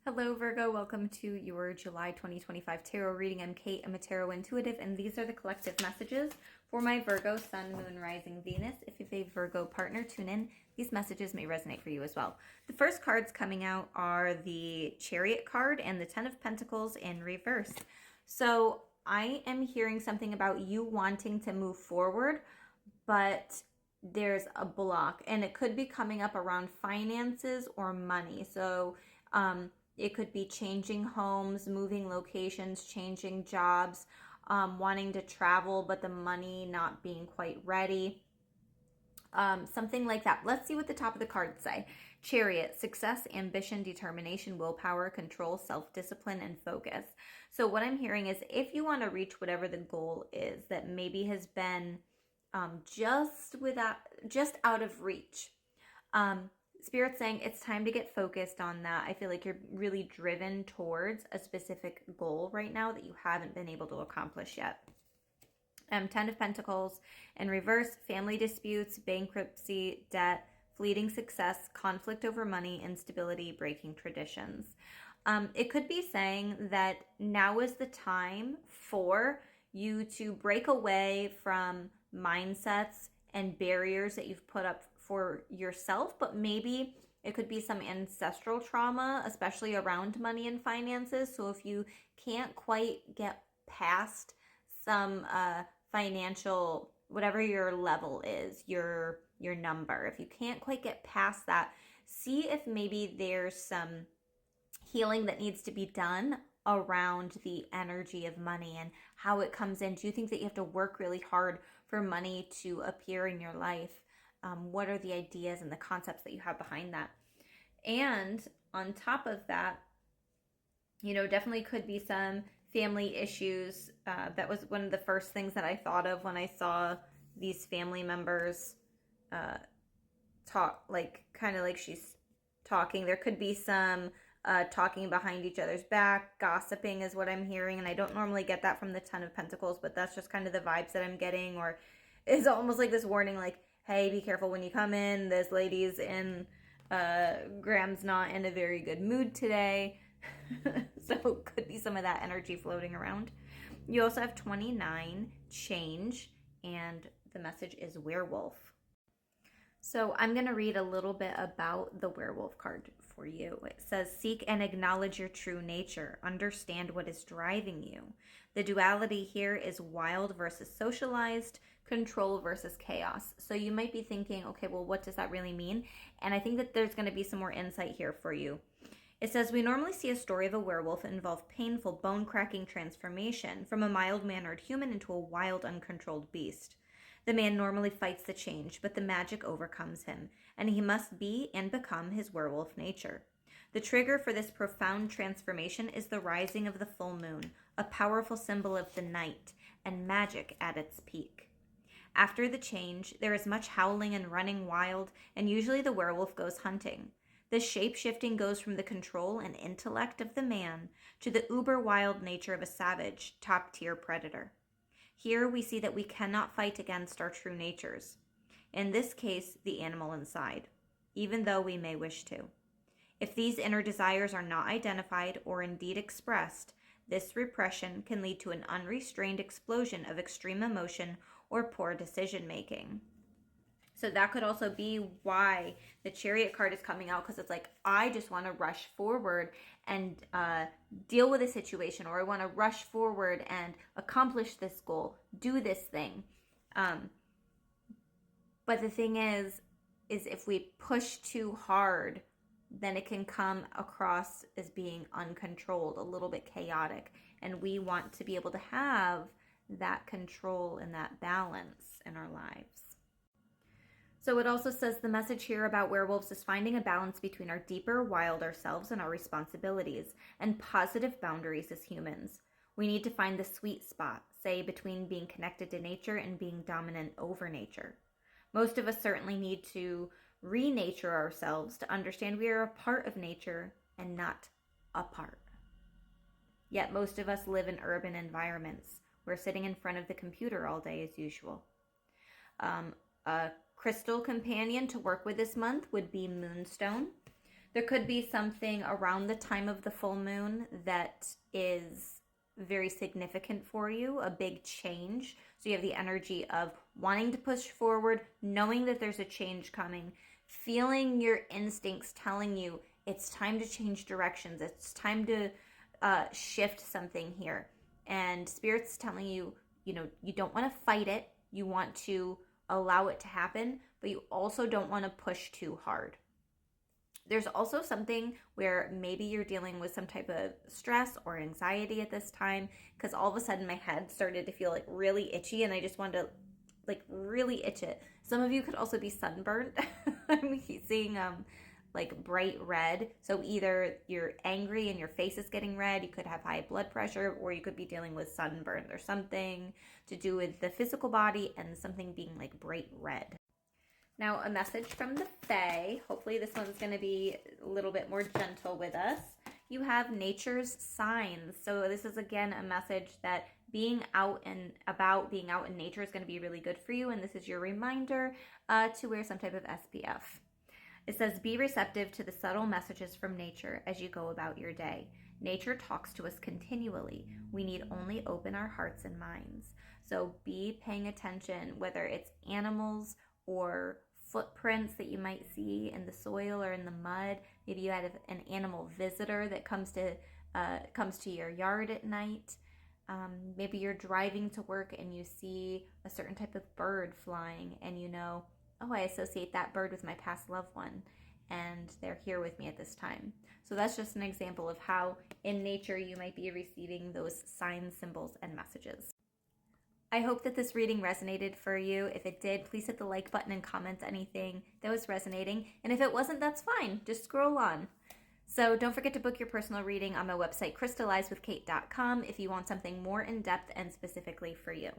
Hello, Virgo. Welcome to your July 2025 tarot reading. I'm Kate. I'm a tarot intuitive, and these are the collective messages for my Virgo, Sun, Moon, Rising, Venus. If you have a Virgo partner, tune in. These messages may resonate for you as well. The first cards coming out are the Chariot card and the Ten of Pentacles in reverse. So I am hearing something about you wanting to move forward, but there's a block, and it could be coming up around finances or money. So, it could be changing homes, moving locations, changing jobs, wanting to travel, but the money not being quite ready. Something like that. Let's see what the top of the cards say. Chariot, success, ambition, determination, willpower, control, self-discipline, and focus. So what I'm hearing is if you want to reach whatever the goal is that maybe has been just out of reach, Spirit's saying it's time to get focused on that. I feel like you're really driven towards a specific goal right now that you haven't been able to accomplish yet. Ten of Pentacles in reverse, family disputes, bankruptcy, debt, fleeting success, conflict over money, instability, breaking traditions. It could be saying that now is the time for you to break away from mindsets and barriers that you've put up for yourself, but maybe it could be some ancestral trauma, especially around money and finances. So if you can't quite get past some financial, whatever your level is, your number, if you can't quite get past that, see if maybe there's some healing that needs to be done around the energy of money and how it comes in. Do you think that you have to work really hard for money to appear in your life? What are the ideas and the concepts that you have behind that? And on top of that, definitely could be some family issues. That was one of the first things that I thought of when I saw these family members talk, kind of like she's talking. There could be some talking behind each other's back, gossiping is what I'm hearing, and I don't normally get that from the Ten of Pentacles, but that's just kind of the vibes that I'm getting. Or it's almost like this warning, like, hey, be careful when you come in. This lady's in, Graham's not in a very good mood today. So could be some of that energy floating around. You also have 29, change, and the message is werewolf. So I'm going to read a little bit about the werewolf card for you. It says, seek and acknowledge your true nature. Understand what is driving you. The duality here is wild versus socialized, control versus chaos. So you might be thinking, okay, well, what does that really mean? And I think that there's going to be some more insight here for you. It says, we normally see a story of a werewolf involve painful, bone-cracking transformation from a mild-mannered human into a wild, uncontrolled beast. The man normally fights the change, but the magic overcomes him, and he must be and become his werewolf nature. The trigger for this profound transformation is the rising of the full moon, a powerful symbol of the night, and magic at its peak. After the change, there is much howling and running wild, and usually the werewolf goes hunting. The shape-shifting goes from the control and intellect of the man to the uber-wild nature of a savage, top-tier predator. Here we see that we cannot fight against our true natures. In this case, the animal inside, even though we may wish to. If these inner desires are not identified or indeed expressed, this repression can lead to an unrestrained explosion of extreme emotion or poor decision-making. So that could also be why the Chariot card is coming out, because it's like, I just want to rush forward and deal with a situation, or I want to rush forward and accomplish this goal, do this thing. But the thing is if we push too hard, then it can come across as being uncontrolled, a little bit chaotic. And we want to be able to have that control and that balance in our lives. So it also says the message here about werewolves is finding a balance between our deeper, wilder selves and our responsibilities, and positive boundaries as humans. We need to find the sweet spot, say, between being connected to nature and being dominant over nature. Most of us certainly need to renature ourselves to understand we are a part of nature and not a part. Yet most of us live in urban environments. We're sitting in front of the computer all day as usual. A crystal companion to work with this month would be moonstone. There could be something around the time of the full moon that is very significant for you, a big change. So you have the energy of wanting to push forward, knowing that there's a change coming, feeling your instincts telling you it's time to change directions, it's time to shift something here. And Spirit's telling you, you don't want to fight it, you want to allow it to happen, but you also don't want to push too hard. There's also something where maybe you're dealing with some type of stress or anxiety at this time, because all of a sudden my head started to feel like really itchy and I just wanted to like really itch it. Some of you could also be sunburned. I'm seeing like bright red. So either you're angry and your face is getting red, you could have high blood pressure, or you could be dealing with sunburn. There's something to do with the physical body and something being like bright red. Now, a message from the Fae. Hopefully this one's going to be a little bit more gentle with us. You have nature's signs. So this is, again, a message that being out and about, being out in nature is going to be really good for you. And this is your reminder to wear some type of SPF. It says, be receptive to the subtle messages from nature as you go about your day. Nature talks to us continually. We need only open our hearts and minds. So be paying attention, whether it's animals or footprints that you might see in the soil or in the mud. Maybe you had an animal visitor that comes to your yard at night. Maybe you're driving to work and you see a certain type of bird flying, and oh, I associate that bird with my past loved one, and they're here with me at this time. So that's just an example of how in nature you might be receiving those signs, symbols, and messages. I hope that this reading resonated for you. If it did, please hit the like button and comment anything that was resonating. And if it wasn't, that's fine. Just scroll on. So don't forget to book your personal reading on my website, crystallizewithkate.com, if you want something more in-depth and specifically for you.